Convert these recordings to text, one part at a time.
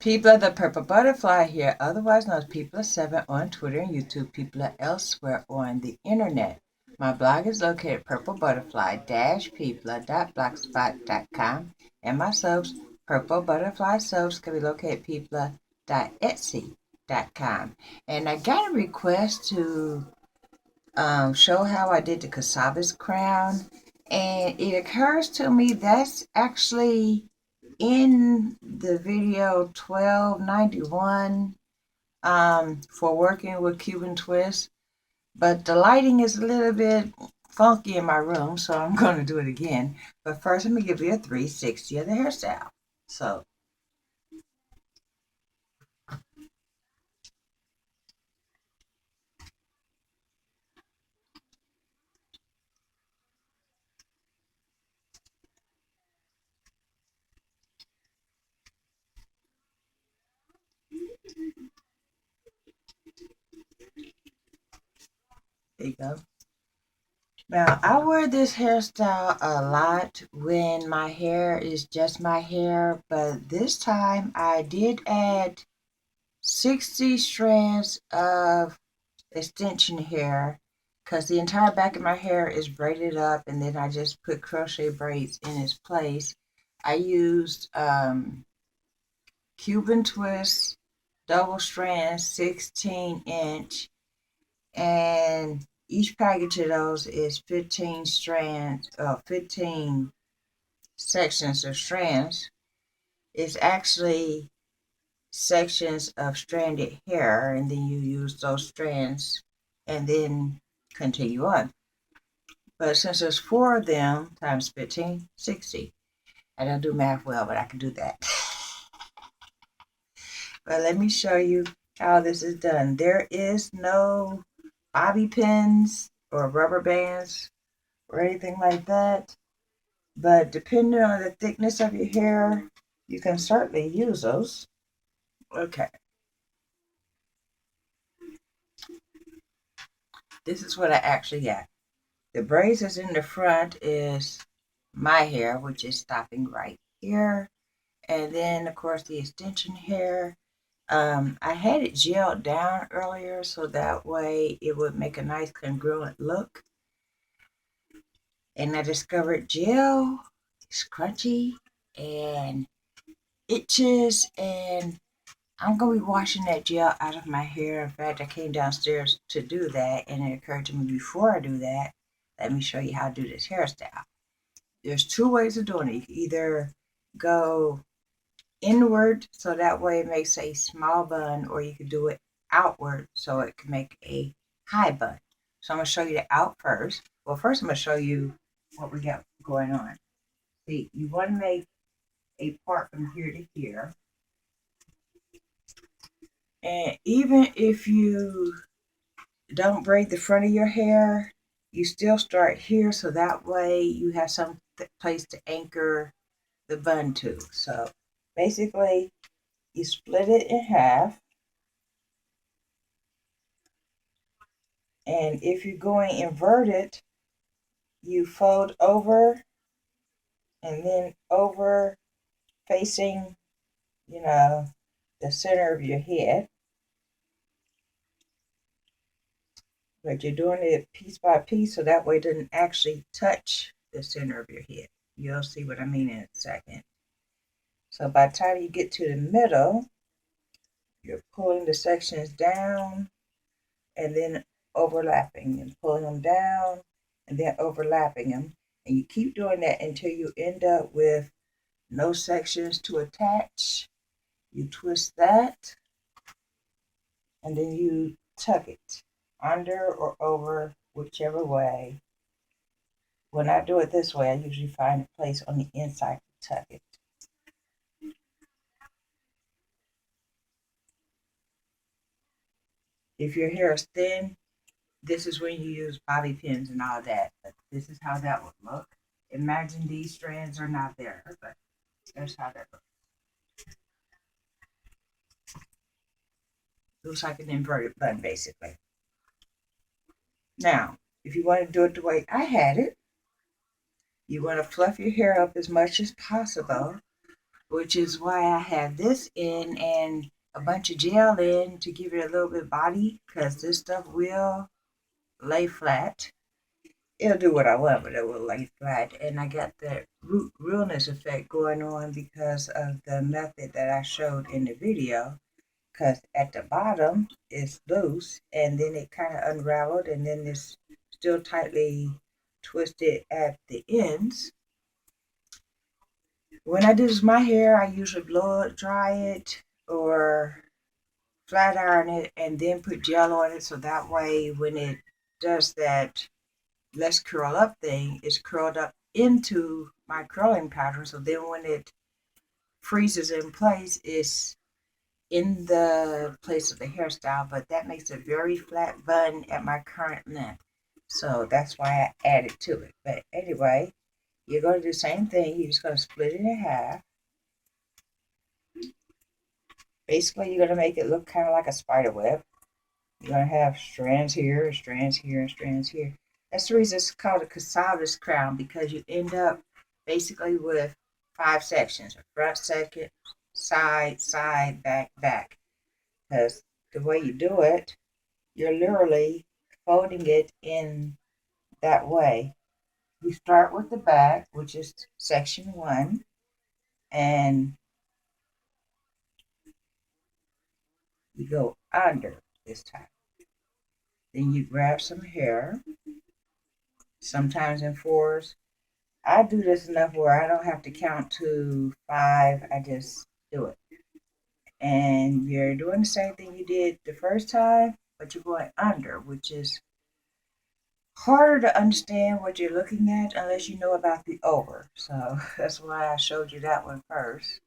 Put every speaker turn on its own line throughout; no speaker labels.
People of the Purple Butterfly here, otherwise known as People of Seven on Twitter and YouTube, people are elsewhere on the internet. My blog is located at purplebutterfly-people.blogspot.com, and my subs, Purple Butterfly subs, can be located at people.etsy.com. And I got a request to show how I did the cassava's crown, and it occurs to me that's actually in the video 1291 for working with Cuban twist, but the lighting is a little bit funky in my room, so I'm going to do it again. But first, let me give you a 360 of the hairstyle. So there you go. Now, I wear this hairstyle a lot when my hair is just my hair, but this time I did add 60 strands of extension hair because the entire back of my hair is braided up, and then I just put crochet braids in its place. I used Cuban twist double strand 16-inch, and each package of those is 15 strands, 15 sections of strands. It's actually sections of stranded hair, and then you use those strands and then continue on. But since there's 4 of them times 15, 60. I don't do math well, but I can do that. But let me show you how this is done. There is no bobby pins or rubber bands or anything like that. But depending on the thickness of your hair, you can certainly use those. Okay. This is what I actually got. The braids that's in the front is my hair, which is stopping right here. And then, of course, the extension hair. I had it gelled down earlier so that way it would make a nice congruent look. And I discovered gel is crunchy and itches, and I'm going to be washing that gel out of my hair. In fact, I came downstairs to do that, and it occurred to me before I do that, let me show you how to do this hairstyle. There's 2 ways of doing it. You can either go inward so that way it makes a small bun, or you can do it outward so it can make a high bun. So I'm going to show you the out first. Well, first I'm going to show you what we got going on. See, you want to make a part from here to here. And even if you don't braid the front of your hair, you still start here so that way you have some place to anchor the bun to. So basically, you split it in half. And if you're going inverted, you fold over and then over facing, the center of your head. But you're doing it piece by piece so that way it doesn't actually touch the center of your head. You'll see what I mean in a second. So by the time you get to the middle, you're pulling the sections down and then overlapping and pulling them down and then overlapping them. And you keep doing that until you end up with no sections to attach. You twist that and then you tuck it under or over, whichever way. When I do it this way, I usually find a place on the inside to tuck it. If your hair is thin, this is when you use bobby pins and all that. But this is how that would look. Imagine these strands are not there, but that's how that looks. Looks like an inverted bun, basically. Now, if you want to do it the way I had it, you want to fluff your hair up as much as possible which is why I have this in and a bunch of gel in to give it a little bit of body, because this stuff will lay flat. It'll do what I want, but it will lay flat. And I got that root realness effect going on because of the method that I showed in the video. Because at the bottom it's loose, and then it kind of unraveled, and then it's still tightly twisted at the ends. When I do this my hair, I usually blow it, dry it, or flat iron it, and then put gel on it, so that way when it does that let's curl up thing, it's curled up into my curling pattern. So then when it freezes in place, it's in the place of the hairstyle, but that makes a very flat bun at my current length. So that's why I added to it. But anyway, you're going to do the same thing. You're just going to split it in half. Basically, you're going to make it look kind of like a spider web. You're going to have strands here, strands here, and strands here. That's the reason it's called a cassava's crown, because you end up basically with 5 sections: a front, second, side, side, back, back. Because the way you do it, you're literally folding it in that way. You start with the back, which is section 1, and you go under this time. Then you grab some hair, sometimes in 4s. I do this enough where I don't have to count to 5. I just do it. And you're doing the same thing you did the first time, but you're going under, which is harder to understand what you're looking at unless you know about the over. So that's why I showed you that one first.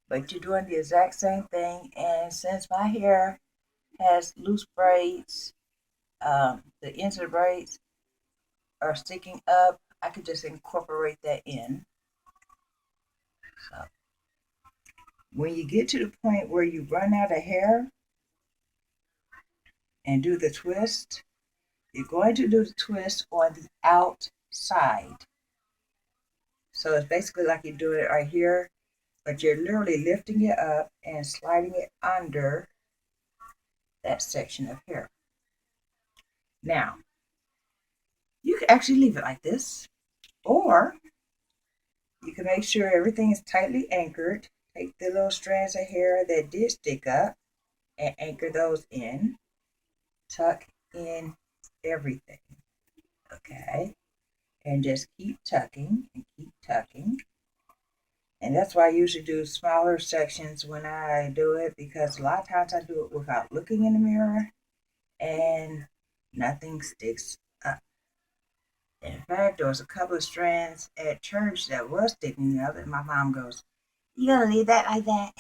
But you're doing the exact same thing. And since my hair has loose braids, the ends of the braids are sticking up, I could just incorporate that in. So when you get to the point where you run out of hair and do the twist, you're going to do the twist on the outside. So it's basically like you're doing it right here, but you're literally lifting it up and sliding it under that section of hair. Now, you can actually leave it like this, or you can make sure everything is tightly anchored. Take the little strands of hair that did stick up and anchor those in. Tuck in everything, okay? And just keep tucking and keep tucking. And that's why I usually do smaller sections when I do it, because a lot of times I do it without looking in the mirror and nothing sticks up. In fact, there was a couple of strands at church that was sticking up, and my mom goes, "You gonna leave that like that?"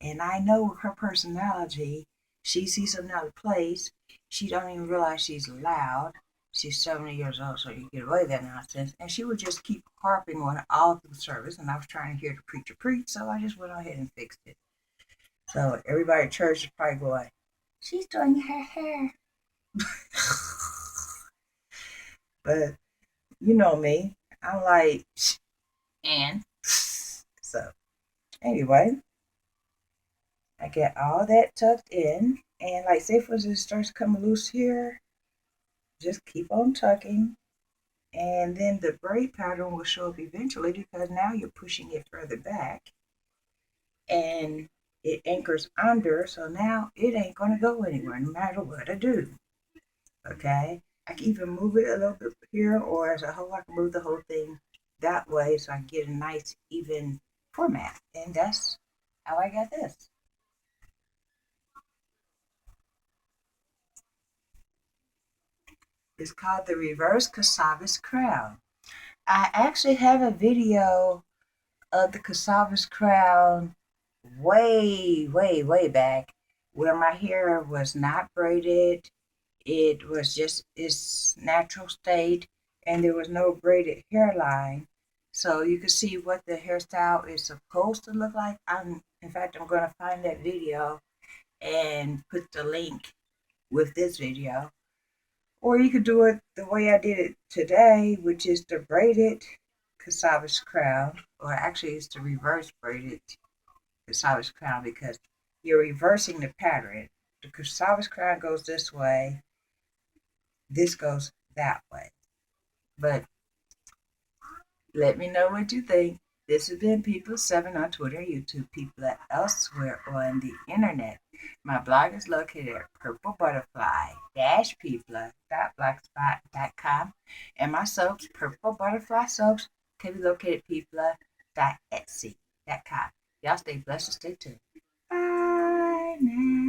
And I know her personality. She sees another place. She don't even realize she's loud. She's 70 years old, so you get away with that nonsense. And she would just keep harping on it all through the service. And I was trying to hear the preacher preach, so I just went ahead and fixed it. So everybody at church is probably going, "She's doing her hair." But you know me. I'm like, and so anyway, I get all that tucked in. And like, say for instance, it starts coming loose here, just keep on tucking. And then the braid pattern will show up eventually, because now you're pushing it further back and it anchors under. So now it ain't going to go anywhere no matter what I do. Okay? I can even move it a little bit here, or as a whole, I can move the whole thing that way so I can get a nice, even format. And that's how I got this. It's called the Reverse Cassava's Crown. I actually have a video of the cassava's crown way, way, way back, where my hair was not braided. It was just its natural state, and there was no braided hairline. So you can see what the hairstyle is supposed to look like. In fact, I'm going to find that video and put the link with this video. Or you could do it the way I did it today, which is the braided cassava's crown, or actually it's the reverse braided cassava's crown because you're reversing the pattern. The cassava's crown goes this way, this goes that way. But let me know what you think. This has been People 7 on Twitter, YouTube, people elsewhere on the internet. My blog is located at purplebutterfly-people.blogspot.com. And my soaps, Purple Butterfly Soaps, can be located at people.etsy.com. Y'all stay blessed and stay tuned. Bye now.